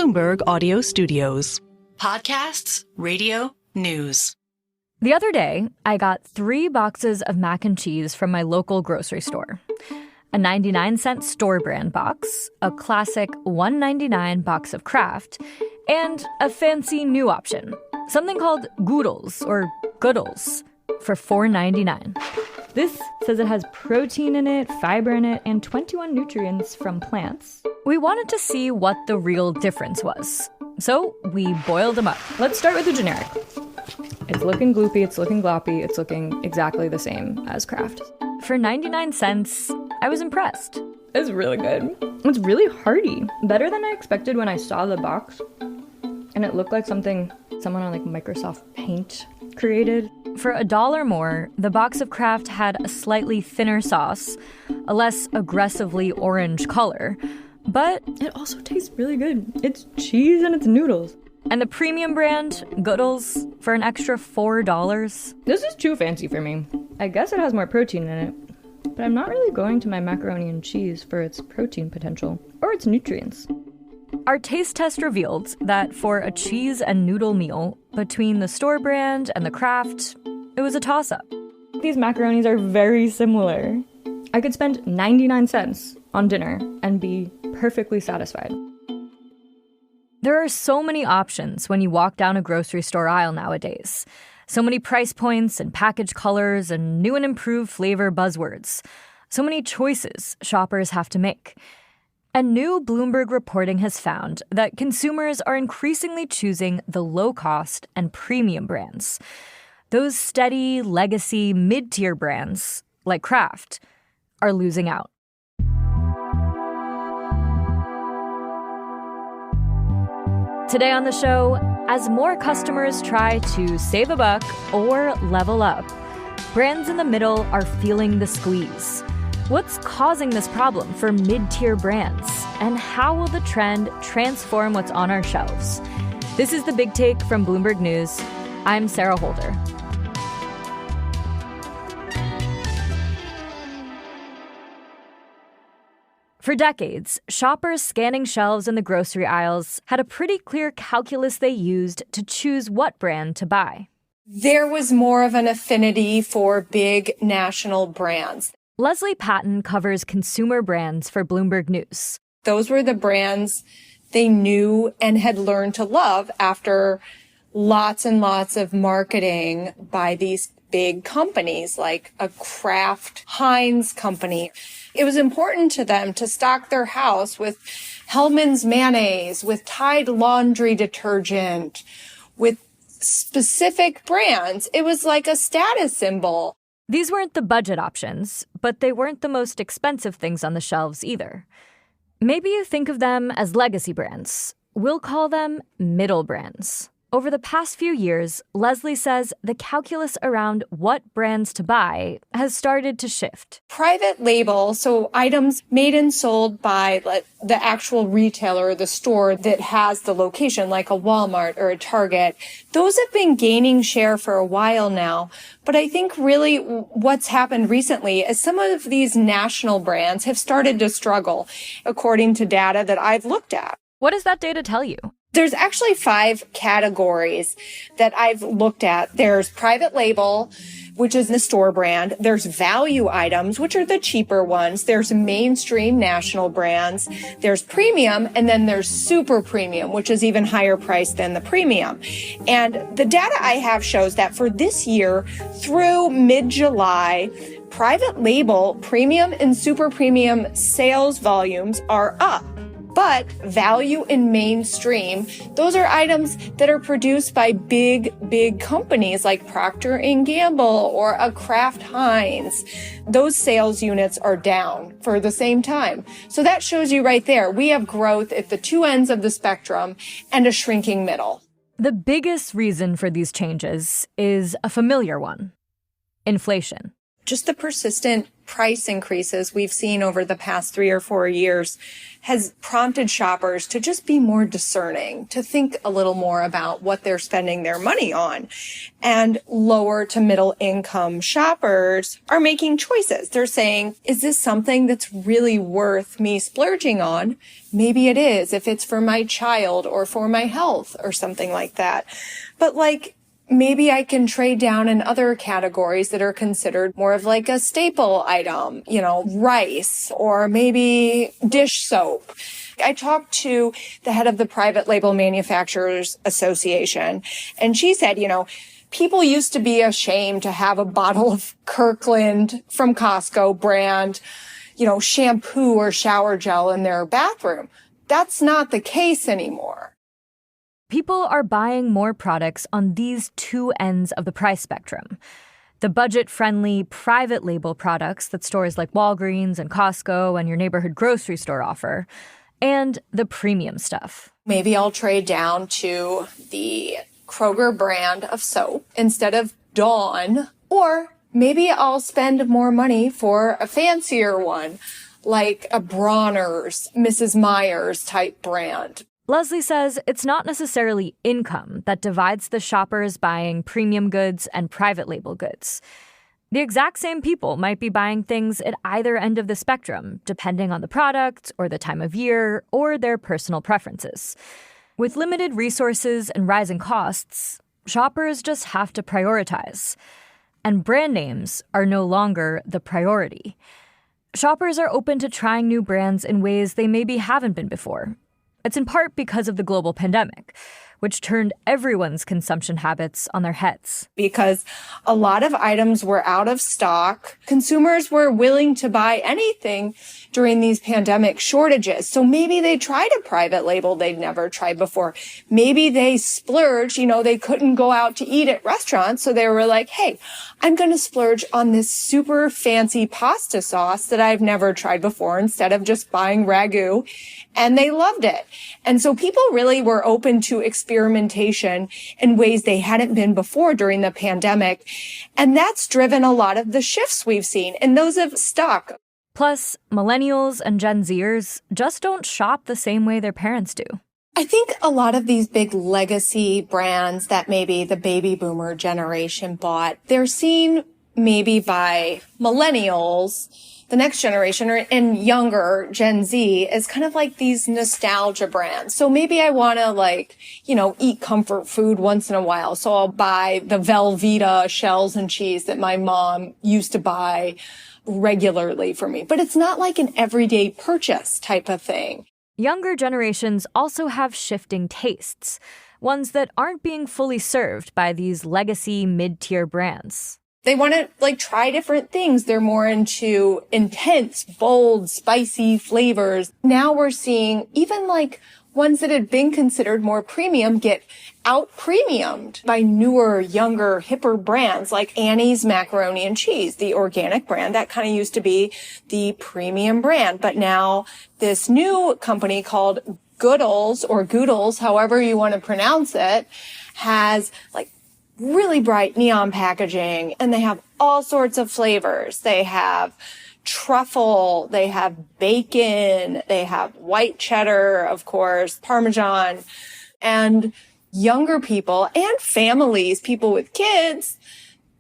Bloomberg Audio Studios. Podcasts, radio, news. The other day, I got 3 boxes of mac and cheese from my local grocery store. A 99-cent store brand box, a classic $1.99 box of Kraft, and a fancy new option, something called Goodles or Goodles for $4.99. This says it has protein in it, fiber in it, and 21 nutrients from plants. We wanted to see what the real difference was, so we boiled them up. Let's start with the generic. It's looking gloopy, it's looking gloppy, it's looking exactly the same as Kraft. For 99 cents, I was impressed. It's really good. It's really hearty. Better than I expected when I saw the box. And it looked like something someone on like Microsoft Paint created. For $1 more, the box of Kraft had a slightly thinner sauce, a less aggressively orange color, but it also tastes really good. It's cheese and it's noodles. And the premium brand, Goodles, for an extra $4. This is too fancy for me. I guess it has more protein in it, but I'm not really going to my macaroni and cheese for its protein potential or its nutrients. Our taste test revealed that for a cheese and noodle meal between the store brand and the Kraft, it was a toss-up. These macaronis are very similar. I could spend 99 cents on dinner and be perfectly satisfied. There are so many options when you walk down a grocery store aisle nowadays. So many price points and package colors and new and improved flavor buzzwords. So many choices shoppers have to make. And new Bloomberg reporting has found that consumers are increasingly choosing the low-cost and premium brands. Those steady, legacy, mid-tier brands, like Kraft, are losing out. Today on the show, as more customers try to save a buck or level up, brands in the middle are feeling the squeeze. What's causing this problem for mid-tier brands? And how will the trend transform what's on our shelves? This is The Big Take from Bloomberg News. I'm Sarah Holder. For decades, shoppers scanning shelves in the grocery aisles had a pretty clear calculus they used to choose what brand to buy. There was more of an affinity for big national brands. Leslie Patton covers consumer brands for Bloomberg News. Those were the brands they knew and had learned to love after lots and lots of marketing by these big companies like a Kraft Heinz company. It was important to them to stock their house with Hellmann's mayonnaise, with Tide laundry detergent, with specific brands. It was like a status symbol. These weren't the budget options, but they weren't the most expensive things on the shelves either. Maybe you think of them as legacy brands. We'll call them middle brands. Over the past few years, Leslie says the calculus around what brands to buy has started to shift. Private label, so items made and sold by the actual retailer or the store that has the location, like a Walmart or a Target, those have been gaining share for a while now. But I think really what's happened recently is some of these national brands have started to struggle, according to data that I've looked at. What does that data tell you? There's actually 5 categories that I've looked at. There's private label, which is the store brand. There's value items, which are the cheaper ones. There's mainstream national brands. There's premium, and then there's super premium, which is even higher priced than the premium. And the data I have shows that for this year through mid-July, private label, premium and super premium sales volumes are up. But value and mainstream, those are items that are produced by big companies like Procter & Gamble or a Kraft Heinz. Those sales units are down for the same time. So that shows you right there, we have growth at the two ends of the spectrum and a shrinking middle. The biggest reason for these changes is a familiar one: inflation. Just the persistent price increases we've seen over the past 3 or 4 years has prompted shoppers to just be more discerning, to think a little more about what they're spending their money on. And lower to middle income shoppers are making choices. They're saying, is this something that's really worth me splurging on? Maybe it is if it's for my child or for my health or something like that. But maybe I can trade down in other categories that are considered more of like a staple item, rice or maybe dish soap. I talked to the head of the Private Label Manufacturers Association, and she said, people used to be ashamed to have a bottle of Kirkland from Costco brand, shampoo or shower gel in their bathroom. That's not the case anymore. People are buying more products on these two ends of the price spectrum. The budget-friendly private label products that stores like Walgreens and Costco and your neighborhood grocery store offer, and the premium stuff. Maybe I'll trade down to the Kroger brand of soap instead of Dawn, or maybe I'll spend more money for a fancier one, like a Bronner's, Mrs. Meyer's type brand. Leslie says it's not necessarily income that divides the shoppers buying premium goods and private label goods. The exact same people might be buying things at either end of the spectrum, depending on the product or the time of year or their personal preferences. With limited resources and rising costs, shoppers just have to prioritize. And brand names are no longer the priority. Shoppers are open to trying new brands in ways they maybe haven't been before. It's in part because of the global pandemic, which turned everyone's consumption habits on their heads. Because a lot of items were out of stock. Consumers were willing to buy anything during these pandemic shortages. So maybe they tried a private label they'd never tried before. Maybe they splurged, they couldn't go out to eat at restaurants. So they were like, hey, I'm going to splurge on this super fancy pasta sauce that I've never tried before instead of just buying ragu. And they loved it. And so people really were open to experimentation in ways they hadn't been before during the pandemic. And that's driven a lot of the shifts we've seen, and those have stuck. Plus, millennials and Gen Zers just don't shop the same way their parents do. I think a lot of these big legacy brands that maybe the baby boomer generation bought, they're seen maybe by millennials, the next generation, and younger Gen Z as kind of like these nostalgia brands. So maybe I want to eat comfort food once in a while. So I'll buy the Velveeta shells and cheese that my mom used to buy regularly for me. But it's not like an everyday purchase type of thing. Younger generations also have shifting tastes, ones that aren't being fully served by these legacy mid-tier brands. They want to try different things. They're more into intense, bold, spicy flavors. Now we're seeing even ones that had been considered more premium get out-premiumed by newer, younger, hipper brands like Annie's Macaroni and Cheese, the organic brand. That kind of used to be the premium brand. But now this new company called Goodles or Goodles, however you want to pronounce it, has really bright neon packaging, and they have all sorts of flavors. They have truffle, they have bacon, they have white cheddar, of course, Parmesan, and younger people and families, people with kids,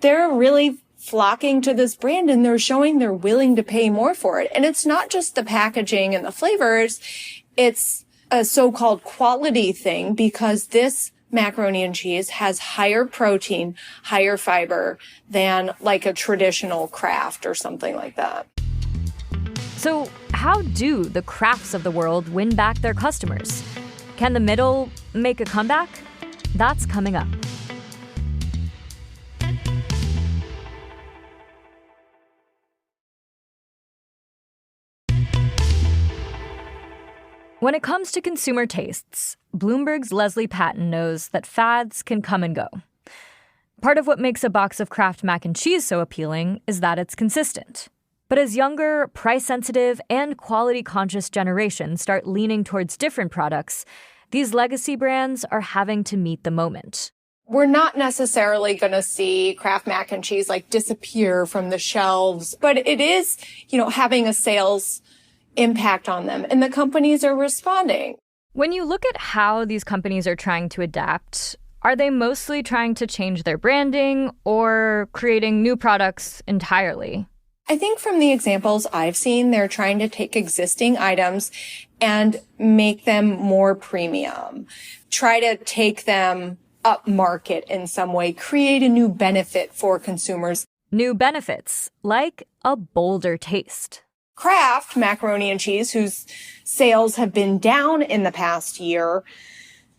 they're really flocking to this brand, and they're showing they're willing to pay more for it. And it's not just the packaging and the flavors, it's a so-called quality thing, because this macaroni and cheese has higher protein, higher fiber than a traditional Kraft or something like that. So how do the Krafts of the world win back their customers? Can the middle make a comeback? That's coming up. When it comes to consumer tastes, Bloomberg's Leslie Patton knows that fads can come and go. Part of what makes a box of Kraft mac and cheese so appealing is that it's consistent. But as younger, price-sensitive, and quality-conscious generations start leaning towards different products, these legacy brands are having to meet the moment. We're not necessarily going to see Kraft mac and cheese like disappear from the shelves, but it is, having a sales impact on them, and the companies are responding. When you look at how these companies are trying to adapt, are they mostly trying to change their branding or creating new products entirely? I think from the examples I've seen, they're trying to take existing items and make them more premium, try to take them up market in some way, create a new benefit for consumers. New benefits, like a bolder taste. Kraft macaroni and cheese, whose sales have been down in the past year,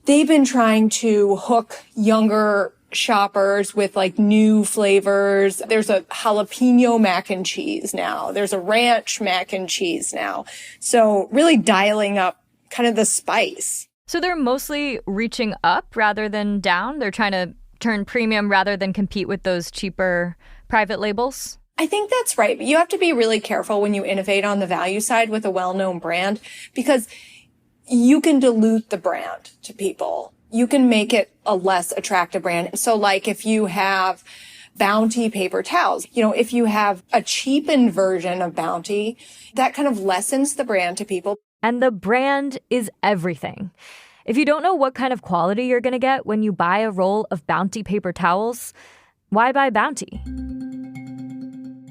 they've been trying to hook younger shoppers with like new flavors. There's a jalapeno mac and cheese now. There's a ranch mac and cheese now. So really dialing up kind of the spice. So they're mostly reaching up rather than down? They're trying to turn premium rather than compete with those cheaper private labels? I think that's right. But you have to be really careful when you innovate on the value side with a well-known brand, because you can dilute the brand to people. You can make it a less attractive brand. So like if you have Bounty paper towels, if you have a cheapened version of Bounty, that kind of lessens the brand to people. And the brand is everything. If you don't know what kind of quality you're going to get when you buy a roll of Bounty paper towels, why buy Bounty?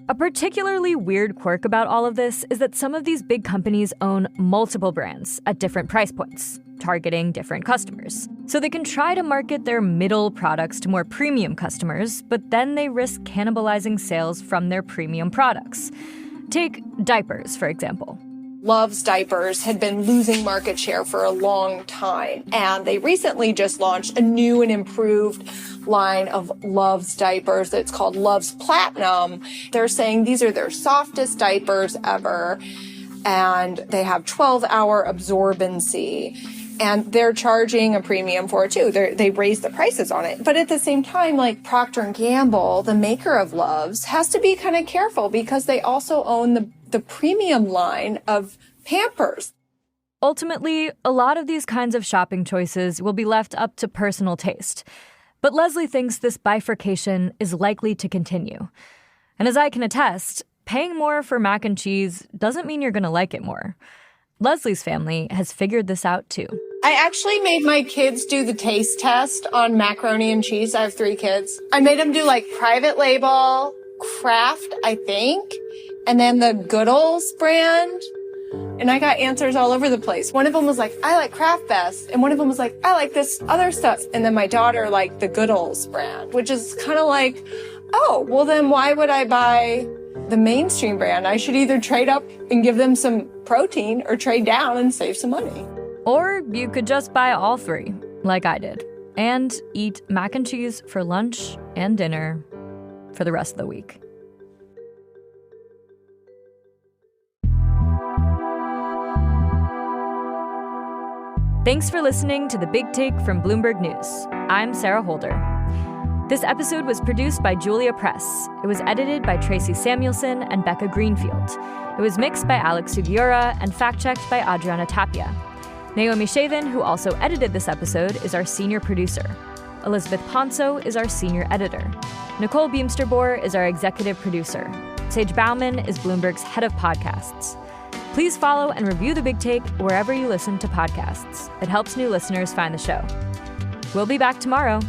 A particularly weird quirk about all of this is that some of these big companies own multiple brands at different price points, targeting different customers. So they can try to market their middle products to more premium customers, but then they risk cannibalizing sales from their premium products. Take diapers, for example. Luvs diapers had been losing market share for a long time, and they recently just launched a new and improved line of Luvs diapers that's called Luvs Platinum. They're saying these are their softest diapers ever, and they have 12-hour absorbency, and they're charging a premium for it too. They raised the prices on it. But at the same time, like Procter & Gamble, the maker of Luvs, has to be kind of careful because they also own the premium line of Pampers. Ultimately, a lot of these kinds of shopping choices will be left up to personal taste. But Leslie thinks this bifurcation is likely to continue. And as I can attest, paying more for mac and cheese doesn't mean you're going to like it more. Leslie's family has figured this out too. I actually made my kids do the taste test on macaroni and cheese. I have 3 kids. I made them do like private label, Kraft, I think, and then the Goodles brand. And I got answers all over the place. One of them was like, I like Kraft best. And one of them was like, I like this other stuff. And then my daughter liked the Goodles brand, which is kind of like, oh, well then why would I buy the mainstream brand? I should either trade up and give them some protein or trade down and save some money. Or you could just buy all 3, like I did, and eat mac and cheese for lunch and dinner for the rest of the week. Thanks for listening to The Big Take from Bloomberg News. I'm Sarah Holder. This episode was produced by Julia Press. It was edited by Tracy Samuelson and Becca Greenfield. It was mixed by Alex Sugiura and fact-checked by Adriana Tapia. Naomi Shavin, who also edited this episode, is our senior producer. Elizabeth Ponso is our senior editor. Nicole Beamsterboer is our executive producer. Sage Bauman is Bloomberg's head of podcasts. Please follow and review The Big Take wherever you listen to podcasts. It helps new listeners find the show. We'll be back tomorrow.